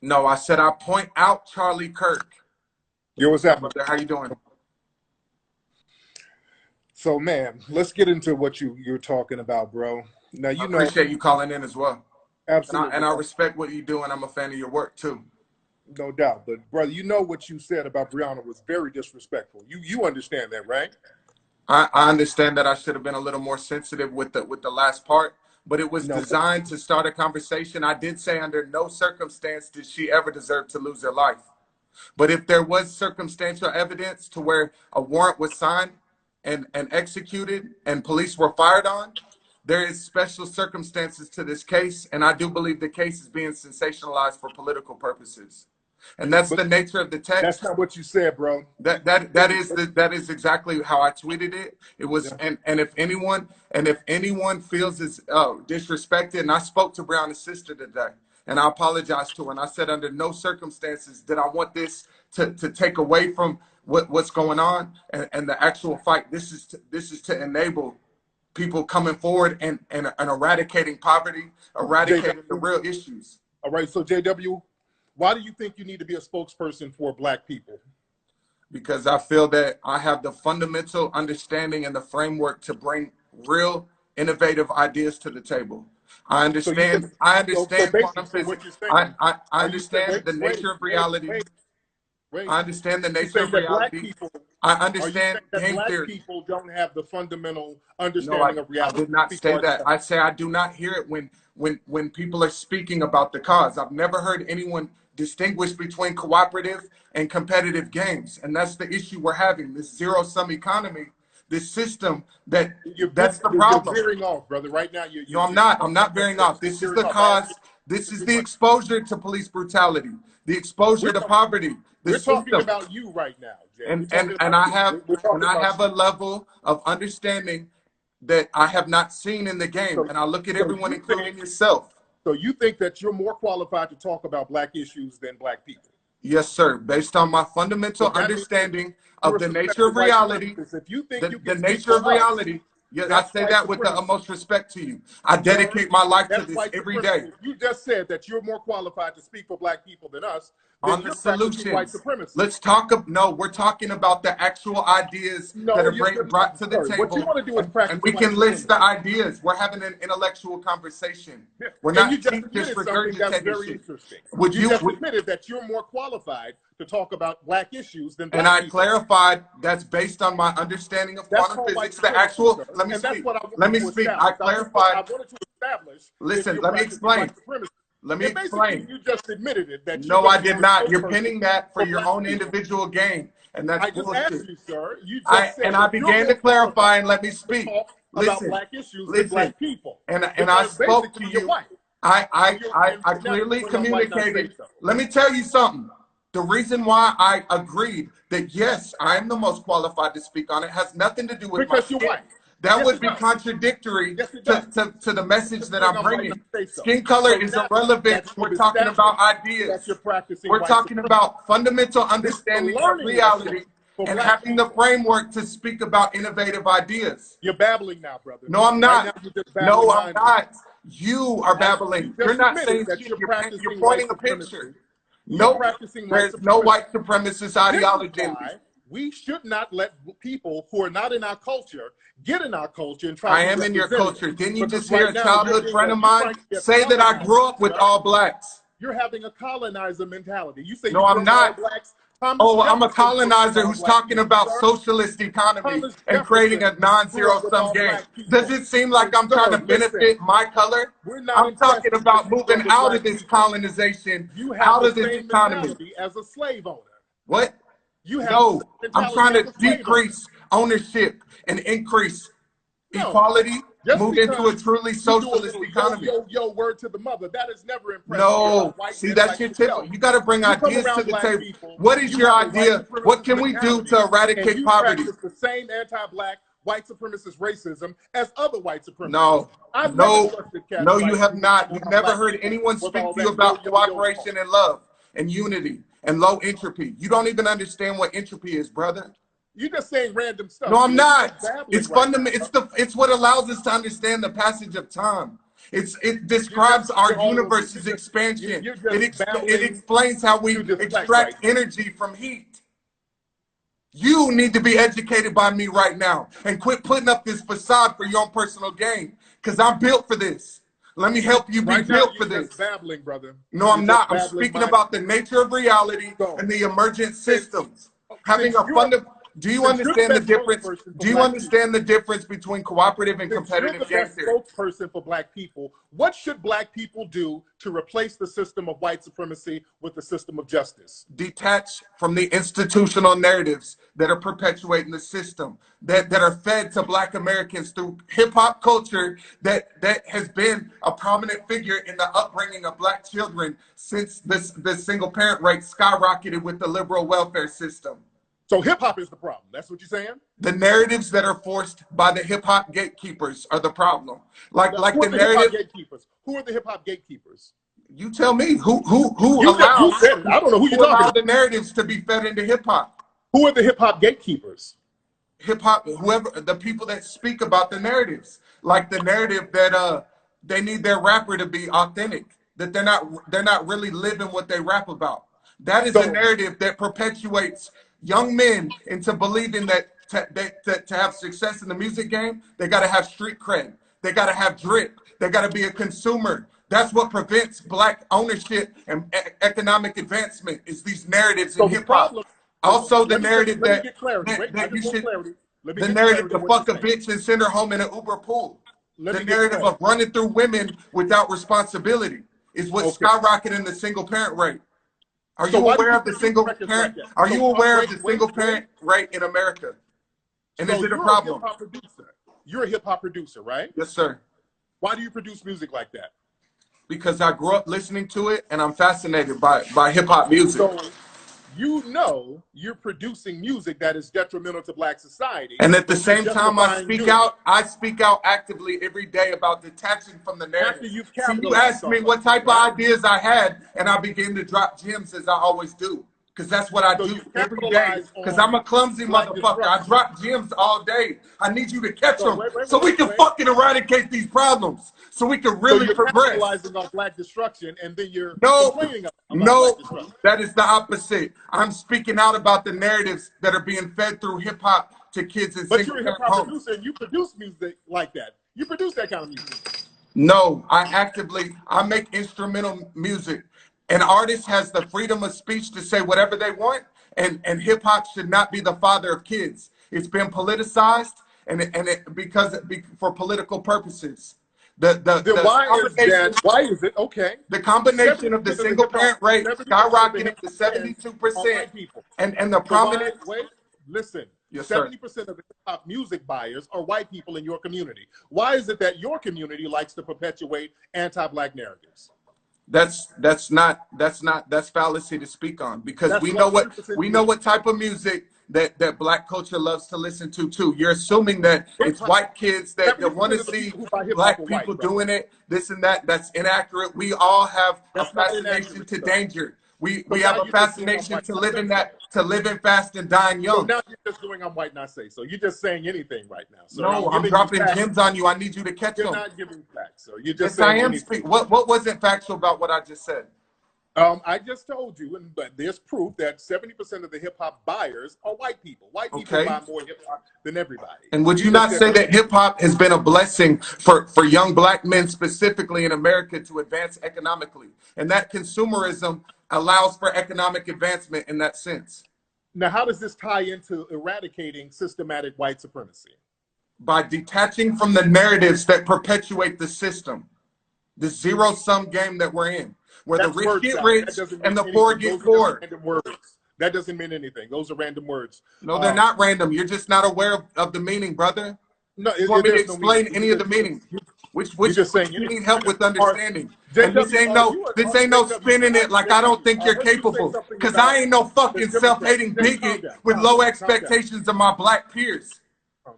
No, I said I point out Charlie Kirk. Yo, what's happening? How you doing? So, man, let's get into what you're talking about, bro. Now, I you know, appreciate you calling in as well. absolutely, And I respect what you do, and I'm a fan of your work too. no doubt. But, brother, you know what you said about Breonna was very disrespectful. You understand that, right? I understand that I should have been a little more sensitive with the last part, but it was No, designed to start a conversation. I did say under no circumstance did she ever deserve to lose her life. But if there was circumstantial evidence to where a warrant was signed and executed and police were fired on, there is special circumstances to this case, and I do believe the case is being sensationalized for political purposes. And that's but the nature of the text. that's not what you said, bro. That is exactly how I tweeted it. It was, Yeah. and if anyone feels is disrespected, and I spoke to Breonna's sister today, and I apologized to her, and I said under no circumstances did I want this to take away from what's going on and the actual fight. This is to enable people coming forward and eradicating poverty, eradicating the real issues. All right, so JW, why do you think you need to be a spokesperson for Black people? Because I feel that I have the fundamental understanding and the framework to bring real innovative ideas to the table. I understand quantum physics. I understand the nature of reality. I understand the nature of reality. I understand game theory. Black people don't have the fundamental understanding of reality. I did not say that. I say I do not hear it when people are speaking about the cause. I've never heard anyone distinguish between cooperative and competitive games, and that's the issue we're having. This zero-sum economy, this system that's the problem. You're veering off, brother. Right now, No, I'm not. I'm not veering off. This is the cause. This is the exposure to police brutality, the exposure to poverty. We're talking about you right now, Jay. And I have a level of understanding that I have not seen in the game, and I look at everyone, including yourself. So you think that you're more qualified to talk about Black issues than Black people? Yes, sir. Based on my fundamental understanding of the nature of reality, the nature of reality. Yes, I say that with the utmost respect to you. I dedicate my life to this every day. You just said that you're more qualified to speak for Black people than us. On the solutions. Let's talk. No, we're talking about the actual ideas that are brought to the table. What you want to do is practice. And we can list the ideas. We're having an intellectual conversation. We're not just regurgitating shit. Would you just admitted that you're more qualified to talk about Black issues than Black people? And I people. clarified that's based on my understanding of quantum physics. The actual. Let me speak. Let me speak. I clarified. I wanted to establish. Listen. Let me explain. Let me explain. You just admitted it. That no, I did not. You're pinning that for your own individual gain, and that's bullshit. I just asked you, sir. You just said I began to clarify and let me speak. Listen, Black issues with Black people. And I spoke to you. I clearly communicated. Let me tell you something. The reason why I agreed that yes, I am the most qualified to speak on it has nothing to do with because you're white. That would be contradictory to the message that I'm bringing. Skin color is irrelevant. We're talking about ideas. We're talking about fundamental understanding of reality and having the framework to speak about innovative ideas. You're babbling now, brother. No, I'm not. No, I'm not. You are babbling. You're not saying shit. You're pointing a picture. No, there's no white supremacist ideology. We should not let people who are not in our culture get in our culture and try. I am in your culture. Didn't you just hear a childhood friend of mine say that I grew up with all Blacks? You're having a colonizer mentality. You say no, I'm not. Oh, I'm a colonizer who's talking about socialist economy and creating a non-zero-sum game. Does it seem like I'm trying to benefit my color? I'm talking about moving out of this colonization, out of this economy. As a slave owner. What? No, I'm trying to decrease ownership and increase equality, move into a truly socialist economy. Yo, word to the mother. That is never impressive. No, see, that's your tip. You got to bring ideas to the table. What is your idea? What can we do to eradicate poverty? The same anti-Black white supremacist racism as other white supremacists. No, you have not. You've never heard anyone speak to you about cooperation and love and unity and low entropy. You don't even understand what entropy is, brother. You're just saying random stuff. No, I'm not. It's fundamental. It's what allows us to understand the passage of time. It describes our universe's You're expansion. just It babbling explains how we to deflect extract right now. energy from heat. You need to be educated by me right now and quit putting up this facade for your own personal gain, because I'm built for this. Let me help you be Right now, built for you're just this. babbling, brother. No, You're I'm just not. I'm babbling speaking about the nature of reality So, and the emergent since, systems. Having since a do you you're the understand the best difference? spokesperson for Do you black people, understand the difference between cooperative and since you're competitive the game best theory? spokesperson for black people, what should black people do to replace the system of white supremacy with the system of justice? Detach from the institutional narratives that are perpetuating the system, that are fed to Black Americans through hip hop culture that has been a prominent figure in the upbringing of Black children since the single parent rate skyrocketed with the liberal welfare system. So hip hop is the problem. That's what you're saying? The narratives that are forced by the hip hop gatekeepers are the problem. Like Who the are the hip hop narrative. gatekeepers? Who are the hip hop gatekeepers? You tell me who You said it. I don't know who you're talking allowed about. the narratives to be fed into hip hop. Who are the hip hop gatekeepers? Hip hop, whoever the people that speak about the narratives, like the narrative that they need their rapper to be authentic, that they're not really living what they rap about. That is a narrative that perpetuates young men into believing that to have success in the music game, they got to have street cred, they got to have drip, they got to be a consumer. That's what prevents Black ownership and economic advancement, is these narratives in hip hop. Also, the narrative let me get clarity. that you should, Let me the get narrative clarity to on what fuck a you're saying. bitch and send her home in an Uber pool. Let The me get narrative of running through women without responsibility is what skyrocketed in the single parent rate. Are you aware of the single parent? Are you aware of the single parent rate in America? And is it a problem? You're a hip hop producer, right? Yes, sir. Why do you produce music like that? Because I grew up listening to it and I'm fascinated by hip hop music. So you know you're producing music that is detrimental to Black society. And at the same time, I speak out actively every day about detaching from the narrative. So you asked me what type of ideas I had, and I began to drop gems as I always do. Because that's what I do every day. Because I'm a clumsy motherfucker. I drop gems all day. I need you to catch them so we can fucking eradicate these problems. So we can really progress. You're capitalizing on Black destruction, and then you're complaining about Black destruction. That is the opposite. I'm speaking out about the narratives that are being fed through hip hop to kids in single parent homes. But you're a hip hop producer, and you produce music like that. You produce that kind of music. No, I make instrumental music. An artist has the freedom of speech to say whatever they want, and hip hop should not be the father of kids. It's been politicized for political purposes. Why is it okay? The combination of the single parent rate skyrocketing to 72%, and the prominent. Listen. Yes, sir. 70% of the hip hop music buyers are white people in your community. Why is it that your community likes to perpetuate anti-Black narratives? That's fallacy to speak on, because we know what type of music that Black culture loves to listen to too. You're assuming that it's white kids that want to see Black people doing it, this and that. That's inaccurate. We all have a fascination to danger. We have a fascination to living fast and dying young. So now you're just doing I'm white, not say so. You're just saying anything right now. So no, I'm dropping gems on you. I need you to catch them. You're not giving facts. So you're just saying anything. What wasn't factual about what I just said? I just told you, but there's proof that 70% of the hip hop buyers are white people. White people buy more hip hop than everybody. And would you not say that hip hop has been a blessing for young Black men specifically in America to advance economically, and that consumerism allows for economic advancement in that sense? Now, how does this tie into eradicating systematic white supremacy? By detaching from the narratives that perpetuate the system, the zero-sum game that we're in, where the rich get rich and the poor get poor. That doesn't mean anything. Those are random words. No, they're not random. You're just not aware of the meaning, brother. No, you want me to explain any of the meaning? Which you need help with understanding. And this ain't no spinning it like I don't think you're capable. Because I ain't no fucking self-hating bigot with low expectations of my Black peers.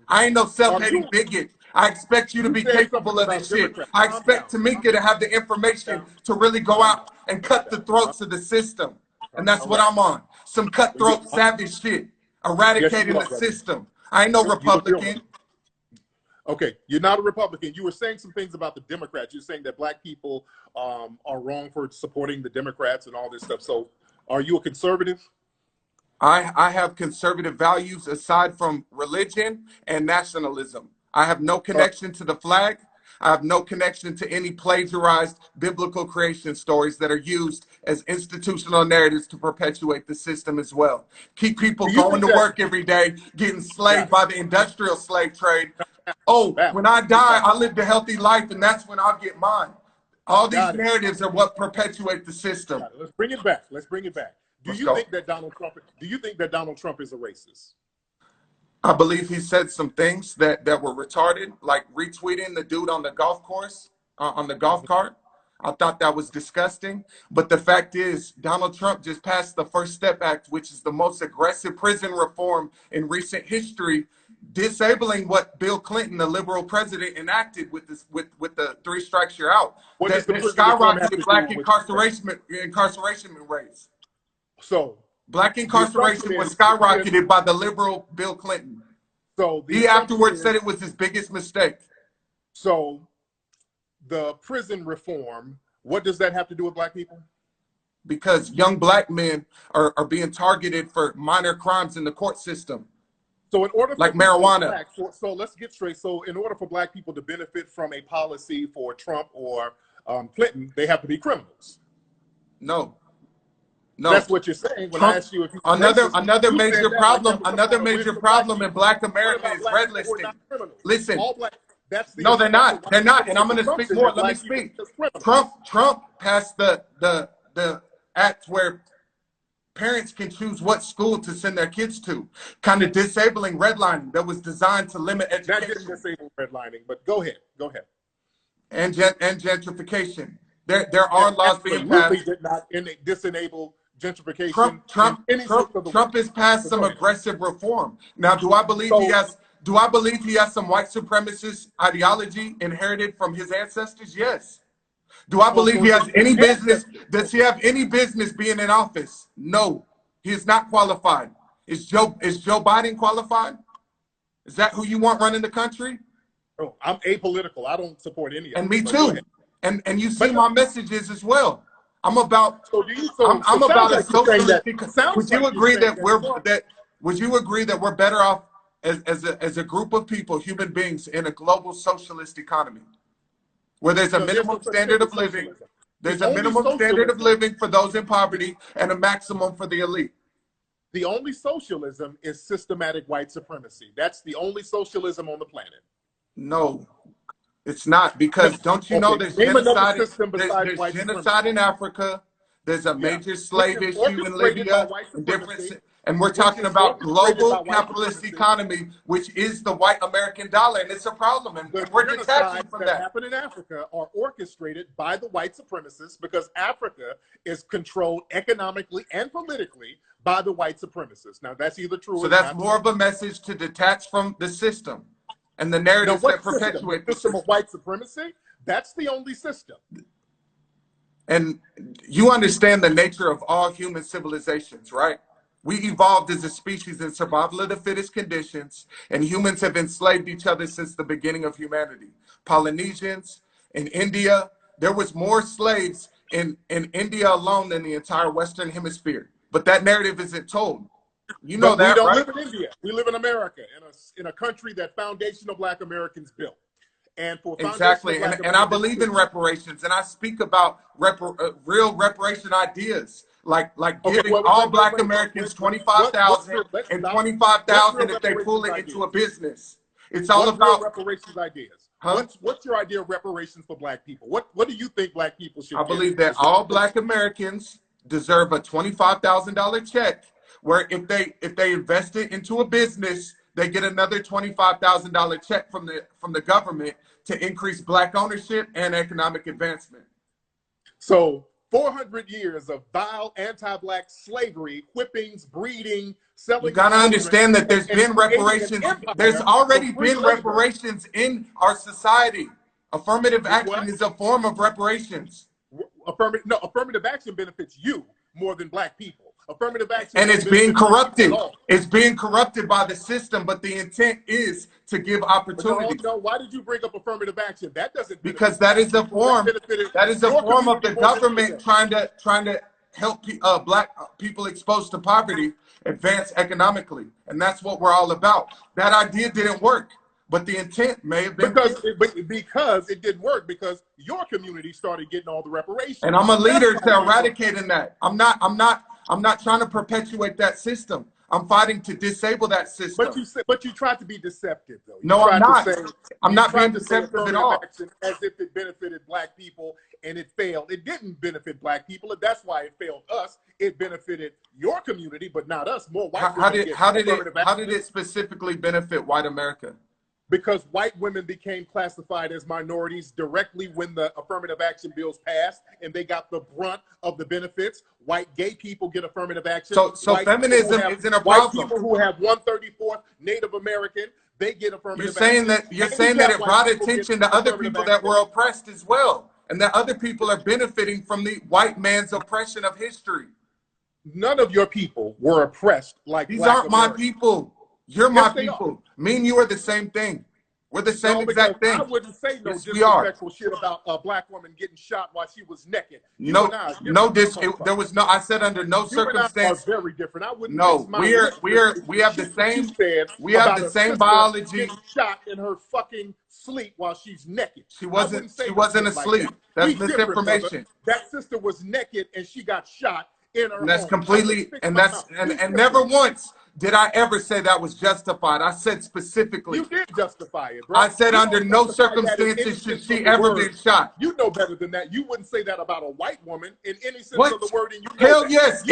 I ain't no self-hating bigot. I expect you to be capable of this shit. I expect Tamika to have the information to really go out and cut the throats of the system. And that's what I'm on. Some cutthroat savage shit. Eradicating the system. I ain't no Republican. Okay, you're not a Republican. You were saying some things about the Democrats. You're saying that black people are wrong for supporting the Democrats and all this stuff. So are you a conservative? I have conservative values aside from religion and nationalism. I have no connection to the flag. I have no connection to any plagiarized biblical creation stories that are used as institutional narratives to perpetuate the system as well. Keep people going to work every day, getting slaved by the industrial slave trade. Oh, when I die, I lived a healthy life, and that's when I'll get mine. All these narratives are what perpetuate the system. Let's bring it back. Let's bring it back. Do you think that Donald Trump is a racist? I believe he said some things that were retarded, like retweeting the dude on the golf course, on the golf cart. I thought that was disgusting. But the fact is, Donald Trump just passed the First Step Act, which is the most aggressive prison reform in recent history, disabling what Bill Clinton, the liberal president, enacted with the 3 strikes you're out. That skyrocketed black incarceration rates. So black incarceration was skyrocketed by the liberal Bill Clinton. So he afterwards said it was his biggest mistake. So the prison reform, what does that have to do with black people? Because young black men are being targeted for minor crimes in the court system. So in order for like marijuana. So let's get straight. So in order for black people to benefit from a policy for Trump or Clinton, they have to be criminals. No. That's what you're saying. When I asked you if you another major problem in black America is red listing. Listen, no, they're not. They're not. And I'm going to speak more. Let me speak. Trump passed the act where parents can choose what school to send their kids to, kind of disabling redlining that was designed to limit education. That didn't disable redlining, but go ahead. And gentrification. There are laws being passed. Did not disenable gentrification. Trump has passed some aggressive reform. Now, do I believe he has some white supremacist ideology inherited from his ancestors? Yes. Do I believe he has any business? Does he have any business being in office? No, he is not qualified. Is Joe Biden qualified? Is that who you want running the country? Oh, I'm apolitical. I don't support any of them. And me too. And you see my messages as well. I'm about I'm about a socialist. Would you agree that we're better off as a group of people, human beings, in a global socialist economy, where there's a minimum standard of living? There's a minimum standard of living for those in poverty and a maximum for the elite. The only socialism is systematic white supremacy. That's the only socialism on the planet. No, it's not, because don't you know there's genocide in Africa. There's a major slave issue in Libya, and we're talking about global capitalist economy, which is the white American dollar, and it's a problem, and we're detaching from that. Happen in Africa are orchestrated by the white supremacists, because Africa is controlled economically and politically by the white supremacists. Now, that's either true or not. So that's more of a message to detach from the system and the narratives that perpetuate the system of white supremacy. That's the only system. And you understand the nature of all human civilizations, right? We evolved as a species in survival of the fittest conditions, and humans have enslaved each other since the beginning of humanity. Polynesians in India, there was more slaves in India alone than the entire Western Hemisphere. But that narrative isn't told. You know that, right? We don't live in India. We live in America, in a country that foundational black Americans built. And for exactly, and I believe in reparations, and I speak about real reparation ideas, like giving all black Americans $25,000 and $25,000 if they pull it into a business. It's all about reparations ideas. Huh? What's your idea of reparations for black people? What do you think black people should? I believe that all black Americans deserve a $25,000 check, where if they invest it into a business, they get another $25,000 check from the government to increase black ownership and economic advancement. So 400 years of vile anti-black slavery, whippings, breeding, selling. You gotta understand that there's been reparations. There's already been reparations in our society. Affirmative action is a form of reparations. Affirmative action benefits you more than black people. Affirmative action And don't it's being benefit black people corrupted. at all. It's being corrupted by the system, but the intent is to give But no, opportunity. no. Why did you bring up affirmative action? That doesn't Because benefit black people. that is a Your form of community the more than government anything. trying to help black people exposed to poverty advance economically, and that's what we're all about. That idea didn't work, but the intent may have been Because good. because it didn't work, because your community started getting all the reparations. And I'm a That's leader why to it didn't work. eradicating that. I'm not trying to perpetuate that system. I'm fighting to disable that system. But you tried to be deceptive, though. You No, I'm tried not. to say, I'm not being to say deceptive at affirmative all. action as if it benefited black people, and it failed. It didn't benefit black people, and that's why it failed us. It benefited your community, but not us. More white women get affirmative action. How did it specifically benefit white America? Because white women became classified as minorities directly when the affirmative action bills passed, and they got the brunt of the benefits. White gay people get affirmative action. So feminism isn't a white problem. people who have 1/34th Native American, they get affirmative action. You're saying that it brought attention to other people that action. were oppressed as well, and that other people are benefiting from the white man's oppression of history. None of your people were oppressed like These black aren't my Americans. people. You're my Yes, they people. Me and you are the same thing. We're the same exact thing. I wouldn't say no Yes, we are. disrespectful shit about a black woman getting shot while she was naked. There was no. I said under no circumstance. You and I are very different. I wouldn't. No, we have the same. We have the same biology. Getting shot in her fucking sleep while she's naked. She wasn't asleep. Like That's misinformation. That sister was naked and she got shot in her And that's home. completely, and never once did I ever say that was justified. I said specifically. You did justify it, bro. I said under no circumstances should she ever been shot. You know better than that. You wouldn't say that about a white woman in any sense What? of the word. And you Hell yes.